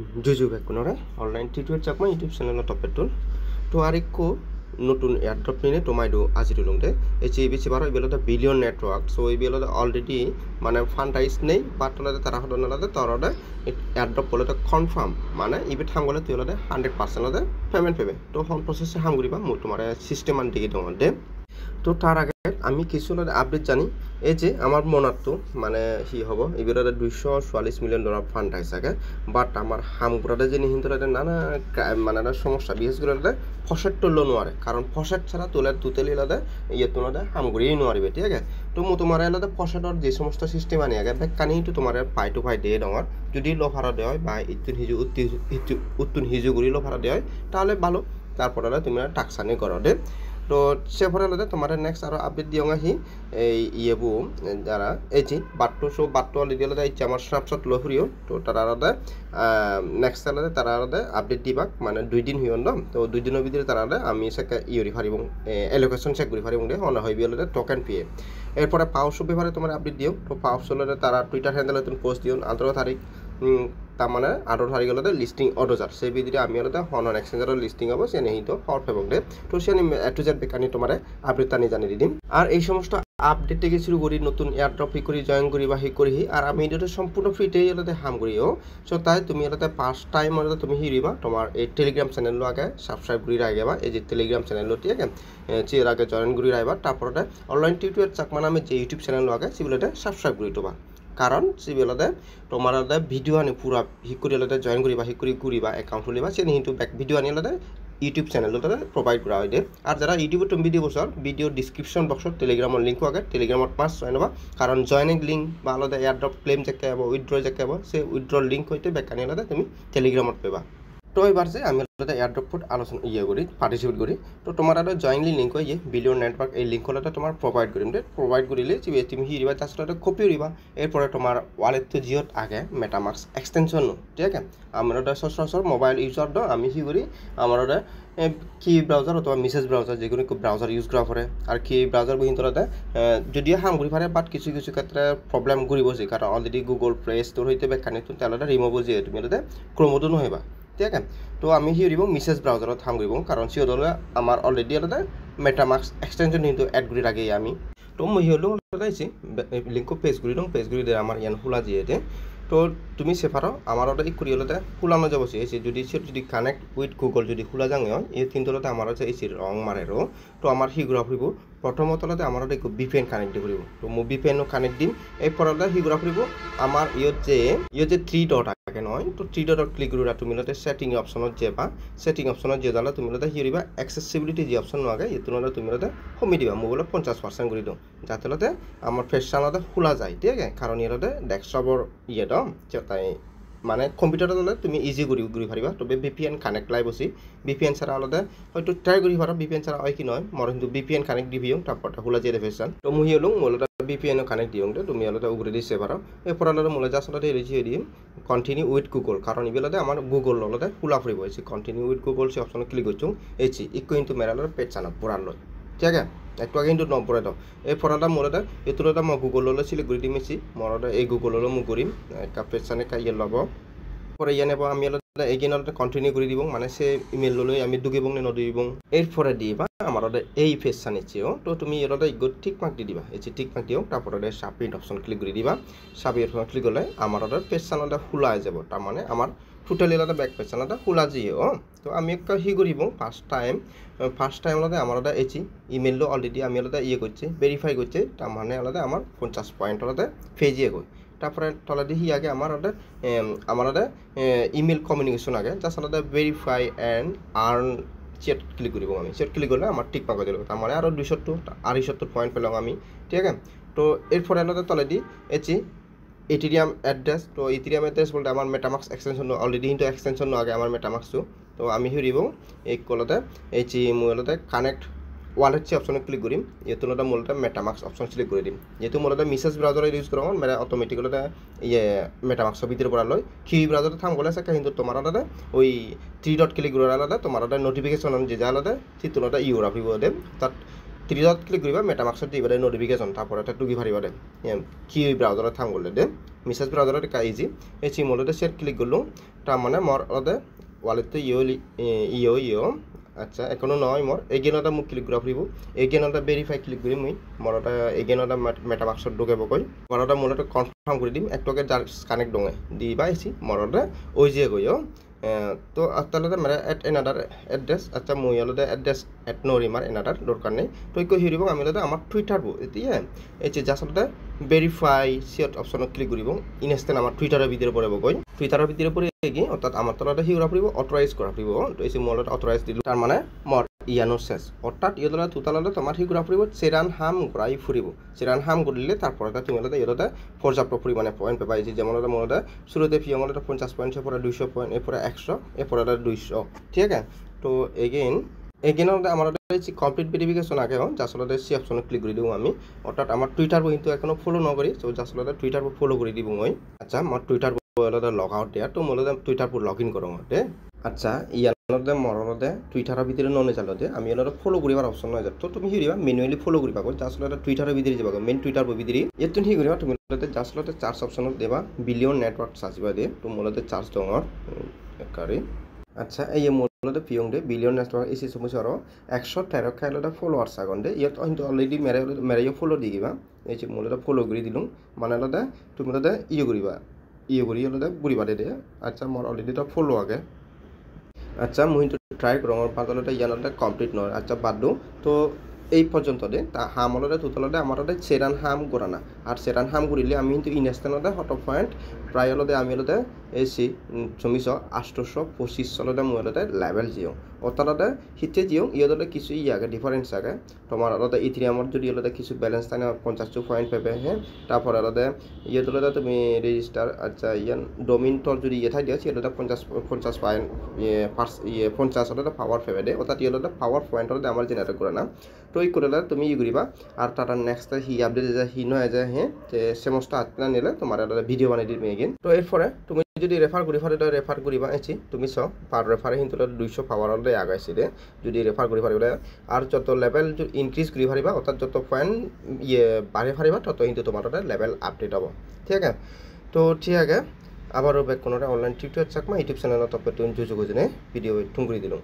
जुजु बेकुनरे online टिटुवेट चाकमा YouTube channel टॉपेटुल तो आरिको नतुन airdrop निने टोमाइदो आजिरु लंगदे एचि बिसि बारो इबेलदा बिलियन नेटवर्क सो इबेलदा ऑलरेडी माने फंडाइज नै बाटलादे तारा हदनलादे तरदे एयरड्रप बोलदा कन्फर्म माने इबे थांगले तुलदे 100% लदे पेमेंट पेबे तो होम प्रोसेस हांगुरिबा मु तुम्हारे सिस्टेम आन दिगे दङ दे तो तार आगे আমি কিছু আপডেট জানি এই যে আমার মনাতো মানে হি হব ইবেরা 244 মিলিয়ন ডলার ফান্ড আইসাকে বাট আমার হামগুরাতে যে হিন্দুরাতে নানা মানে সমস্যা বিশেষ করে ফসেট তোলো নোয়ারে কারণ ফসেট ছাড়া তোলার তুতেলি লাদে ইয়ে তোলাদে হামগুড়ি নোয়ারিবে ঠিক আছে তো মু তোমার এলাদে ফসেটর যে সমস্ত সিস্টেম আনি আগে বেকানি তো তোমার পাই টু পাই দিয়ে ডঙর যদি লো ভাড়া দেয় হয় বা উত্তুন হিজু গুড়ি লো ভাড়া দেয় হয় তাহলে ভালো তারপরে তুমি টাকসানি করো দে তো সেফরালতে তোমার নেক্সট আর আপডেট দিওঙ্গা হি এই ইয়েবু যারা এইচি বাট্টো সো বাট্টো অলরেডি ইচ্ছা আমার স্ন্যাপশট লো ফুরিও তো তারাতে নেক্সট আলাদে তারাতে আপডেট দিবাক মানে 2 দিন হইন তো 2 দিনের ভিতরে তারাতে আমি সেকা ইউরি ফারিবং এলোকেশন চেক করি ফারিবং দে হনা হইবি অলরেডি টোকেন পিএ এরপরে পাওসো ব্যাপারে তোমার আপডেট দিও তো পাওসোলতে তারা টুইটার হ্যান্ডেলে তুমি পোস্ট দিও 18 তারিখ তার মানে 18 তারিখ হলে লিস্টিং অটোজার সেই ভিতরে আমি হলে হনন এক্সচেঞ্জারের লিস্টিং হবো সে নেই তো হর ফেবক দে তো সে এ টু জেড বেকানি তোমার আপডেট তানি জানি দিম আর এই সমস্ত আপডেট থেকে শুরু করি নতুন এয়ারড্রপ হি করি জয়েন করি বা হি করি আর আমি এটা সম্পূর্ণ ফ্রিতে হলে হাম করিও সো তাই তুমি হলে ফার্স্ট টাইম হলে তুমি হিরিবা তোমার এই টেলিগ্রাম চ্যানেল আগে সাবস্ক্রাইব করি রাখবা এই যে টেলিগ্রাম চ্যানেল ঠিক আছে চের আগে জয়েন করি রাখবা তারপরে অনলাইন টিউটোরিয়াল চাকমা নামে যে ইউটিউব চ্যানেল আগে সেগুলোতে সাবস্ক্রাইব করি তোবা কারণ সিবিলতে তোমার ভিডিও আনি পুরা হিকুরিলতে জয়েন করিবা হিকুরি করিবা অ্যাকাউন্ট খুলিবা সে কিন্তু ব্যাক ভিডিও আনিলতে ইউটিউব চ্যানেলতে প্রোভাইড করা হয় আর যারা ইউটিউবে তুমি ভিডিও বছর ভিডিও ডিসক্রিপশন বক্সত টেলিগ্রামের লিঙ্ক আগে টেলিগ্রামত পাঁচ জয়েন হবা কারণ জয়েনিং লিঙ্ক বা আলাদা এয়ারড্রপ ক্লেম যাকে হব উইথড্র যাকে হব সে উইথড্র লিঙ্ক হইতে ব্যাক আনিলতে তুমি টেলিগ্রামত পাবা তো এবার যে আমি এয়ারড্রপ আলোচনা ইয়ে করি পার্টিসিপেট করি তো তোমার জয়েনলি লিঙ্ক হয় বিলিয়ন নেটওয়ার্ক এই লিঙ্ক হলে তোমার প্রোভাইড করিম দে প্রোভাইড করলে তুমি হিরিবা জাস্ট কপি উড়িবা এরপরে তোমার ওয়ালেট তো জিওত আগে মেটামাক্স এক্সটেনশন ঠিক আছে আমার সচরাচর মোবাইল ইউজার আমি হি করি আমার কি ব্রাউজার অথবা মেসেজ ব্রাউজার যে কোনো ব্রাউজার ইউজ করা পরে আর কি ব্রাউজার বহি তোলাতে যদিও হাম ঘুরি পারে বাট কিছু কিছু ক্ষেত্রে প্রবলেম ঘুরি বসে কারণ অলরেডি গুগল প্লে স্টোর হইতে বেকানি তাহলে রিমুভ যে তুমি ক্রোমোডো নহবা ঠিক আছে তো আমি হিরিব মেসেজ ব্রাউজারত হাম করিব কারণ সি হলে আমার অলরেডি আলাদা মেটামাক্স এক্সটেনশন কিন্তু এড করি রাখি আমি তো মই হলো আলাদাইছি লিঙ্ক পেজ করি দং পেজ করি দে আমার ইয়ান খোলা জিয়েতে তো তুমি সেফারো আমার ওটা ই করি হলে খোলানো যাব সে যদি কানেক্ট উইথ গুগল যদি খোলা যাঙে এই কিন্তু আমার হচ্ছে এই রং মারেরও তো আমার হিগুরা ফুরিব প্রথমত হলে আমার একটু বিপিএন কানেক্ট করিব তো মো বিপিএনও কানেক্ট দিম এরপর হিগুরা ফুরিব আমার ইয়ত যে 3 ডট আগে নয় তো 3 ডট ক্লিক করিবা তুমি হলে সেটিং অপশনত যাবা সেটিং অপশনত যে দালা তুমি হলে হিরিবা অ্যাক্সেসিবিলিটি যে অপশন আগে এত হলে তুমি হলে কমি দিবা মোবাইল 50% করে দাও যাতে হলে আমার ফেসটা খোলা যায় ঠিক আছে কারণ এর ডেস্কটপর ইয়ে দাও তাই মানে কম্পিউটারত হলে তুমি ইজি ঘুরি পারিবা তবে বিপিএন কানেক্ট লাই বসি বিপিএন ছাড়া আলাদা হয়তো ট্রাই করি পারো বিপিএন ছাড়া হয় কি নয় মর কিন্তু বিপিএন কানেক্ট দিবিও তারপর খোলা যে ফেসান তো মুহি হলো মোলটা বিপিএন কানেক্ট দিও তুমি আলাদা উগরে দিছে পারো এরপর আলাদা মোলা জাস্ট আলাদা রেজি হয়ে দিম কন্টিনিউ উইথ গুগল কারণ ইবেলাতে আমার গুগল আলাদা খোলা ফুরিব হয়েছে কন্টিনিউ উইথ গুগল সে অপশন ক্লিক করছো এইচি ইকো কিন্তু মেরালোর পেজ চানা পুরান লয় ঠিক আছে একটু আগে কিন্তু নম্বরে দাও এই ফটোটা মোরটা এতটা মই গুগল হলে সিলেক্ট করে দিমেছি মরটা এই গুগল হলে মই করিম একটা পেজ চানে কাইয়ে লব পরে ইয়ে নেব আমি এইগিন কন্টিনিউ করে দিব মানে সে ইমেল ললে আমি দুগিবং নে নদিবং এরপরে দিবা আমার এই পেজ চানিছিও তো তুমি এর ইগোট টিক মার্ক দি দিবা এই যে টিক মার্ক দিও তারপরে সাবমিট অপশন ক্লিক করে দিবা সাবমিট অপশন ক্লিক করলে আমার পেজ চানাটা খোলা হয়ে যাব তার মানে আমার টোটালি আলাদা ব্যাক পেজ চানাটা খোলা যাইও তো আমি একটা হি করিব ফার্স্ট টাইম আলাদা আমার এইচি ইমেলও অলরেডি আমি আলাদা ইয়ে করছে ভেরিফাই করছে তার মানে আলাদা আমার 50 পয়েন্ট আলাদা ফেজিয়ে গই তারপরে তলাদি হি আগে আমার ইমেল কমিউনিকেশন আগে জাস্ট আলাদা ভেরিফাই অ্যান্ড আর্ন চেট ক্লিক করিব আমি চেট ক্লিক করলে আমার টিক মার্ক দিল তার মানে আরও 270 পয়েন্ট পেলাম আমি ঠিক আছে তো এরপরে আলাদা তলাদি এচি ইথেরিয়াম অ্যাড্রেস তো ইথেরিয়াম অ্যাড্রেস বলতে আমার মেটামাক্স এক্সটেনশন অলরেডি কিন্তু এক্সটেনশন আগে আমার মেটামাক্সটো তো আমি হিরিব এই কলতে এইচি মূলতে কানেক্ট ওয়ালেট যে অপশনে ক্লিক করিম এতো মূলত মেটামাক্স অপশন সিলেক্ট করে দিম যেহেতু মূলত মেসেজ ব্রাউজার ইউজ করো মানে অটোমেটিক্যালি ইয়ে মেটামাক্সের ভিতরে পড়া লয় কি ব্রাউজার থাম গলে কিন্তু তোমার আলাদা ওই 3 ডট ক্লিক করে আলাদা তোমার নোটিফিকেশন যে আলাদা চিত্রটা ইউরা ভিব দে তার 3 dot click করিবা মেটামাস্কত দিবারে নোটিফিকেশন তারপর এটা টুকি পারিবা দে কি ব্রাউজারে থাম করলে দে মেসেজ ব্রাউজারে কা ইজি এই চিমলতে শেয়ার ক্লিক করলো তার মানে মর ওদে ওয়ালেট ইও আচ্ছা এখনো নয় মর এগেনটা মুখ ক্লিক করা ফুরিব এগেনটা ভেরিফাই ক্লিক করি মুই মরটা এগেনটা মেটামাস্কত ঢুকাব কই মরটা মূলত কনফার্ম করে দিম একটকে কানেক্ট দঙে দিবা আইছি মরটা ওই যে কইও তো তাহলে মানে এট এনাদার এড্রেস আচ্ছা মই হলদে এড্রেস এট নরিমার এনাদার দরকার নেই তো কই হিরিব আমি হলদে আমার টুইটার বো এতিয়া এই যে জাস্ট হলদে ভেরিফাই সিট অপশনত ক্লিক করিব ইনস্ট্যান্ট আমার টুইটারের ভিতরে পড়ব কই টুইটারের ভিতরে পড়ে গি অর্থাৎ আমার তলতে হিউরা পড়িব অথরাইজ করা পড়িব তো এই যে মলত অথরাইজ দিল তার মানে মর ইয়ানো শেষ অর্থাৎ ইয়দলা তুতালতে তোমার হিগুরা ফুরিব চেরান হাম ঘুরাই ফুরিব চেরান হাম করলে তারপরে তুমি হলদে ইয়দতে পর্যাপ্ত পরিমাণে পয়েন্ট পাবা এই যে যেমন মনে শুরুতে ফি আমলতে 50 পয়েন্ট এরপরে 200 পয়েন্ট এরপরে 100 এরপরে 200 ঠিক আছে তো এগেইন আমার কমপ্লিট ভেরিফিকেশন আগে জাসলতে সি অপশনে ক্লিক করে দিব আমি অর্থাৎ আমার টুইটার কিন্তু এখনো ফলো নকরি তো জাসলতে টুইটার ফলো করে দিব মই আচ্ছা আমার টুইটার লগ আউট দিয়া তো মূলত টুইটার লগ ইন করো দে আচ্ছা ইয়ানতে মরলতে টুইটারের ভিতরে ননে চালতে আমি এলতে ফলো করিবার অপশন নয় তো তুমি হিরিবা ম্যানুয়ালি ফলো করিবা জাসলতে টুইটারের ভিতরে যাবা মেন টুইটার ভিতরে এতুন হি করিবা তুমি জাসলতে চার্জ অপশনত দেবা বিলিয়ন নেটওয়ার্ক সাজিবা দে তো মূলত চার্জ দঙর কারি আচ্ছা এই মূলত পিয়ং দে বিলিয়ন নেটওয়ার্ক এসি সমস্যা আরো 113 খাইলতে ফলোয়ার্স আগন দে ইয়াত কিন্তু অলরেডি মেরে ফলো দি দিবা এই যে মূলত ফলো করে দিলুম মানে লতে তুমি লতে করিবা করি লতে বুড়িবা দে আচ্ছা মোর অলরেডি তো ফলো আগে আচ্ছা মুই তো ট্রাই করঙর পাতলতে ইয়ানতে কমপ্লিট নয় আচ্ছা বাদ তো এই পর্যন্ত দে তা হামলতে তুতলতে আমারতে সেরান হাম করানা আর সেরান হাম করিলে আমি কিন্তু ইনস্ট্যান্টতে হট পয়েন্ট প্রায় হলতে আমি হলতে এসি 825 চলতে মই হলতে লেভেল জিও অর্থাৎ হিতে জিও ইয়দতে কিছু ইয়াকে ডিফারেন্স আগে তোমার হলতে ইথিরিয়ামত যদি হলতে কিছু ব্যালেন্স থাকে 50 পয়েন্ট পাবে হ্যাঁ তারপর হলতে ইয়দতে তুমি রেজিস্টার আচ্ছা ইয়ান ডোমিন টর যদি ইয়ে থাকে দিয়েছি হলতে 50 পয়েন্ট 50 হলতে পাওয়ার পাবে দে অর্থাৎ ইয়দতে পাওয়ার পয়েন্ট হলতে আমার জেনারেট করে না তো এই করে তুমি ই করিবা আর তার নেক্সট হি আপডেট যে হি নয় যে হ্যাঁ সমস্ত আত্মা নিলে তোমার ভিডিও বানাই দিবি এগেইন তো এরপরে তুমি যদি রেফার করি পারে রেফার করিবা এসি তুমি চ পার রেফারে কিন্তু 200 পাওয়ার হলে আগাইছে দে যদি রেফার করি পারিবা আর যত লেভেল ইনক্রিজ করি পারিবা অর্থাৎ যত পয়েন্ট ইয়ে বাড়ে পারিবা তত কিন্তু তোমার লেভেল আপডেট হবো ঠিক আছে তো ঠিক আছে আবারও ব্যাক কোনো অনলাইন টিউটোরিয়াল চাকমা ইউটিউব চ্যানেলত তুমি যোগাযোগ ভিডিও টুঙ্গুরি দিলাম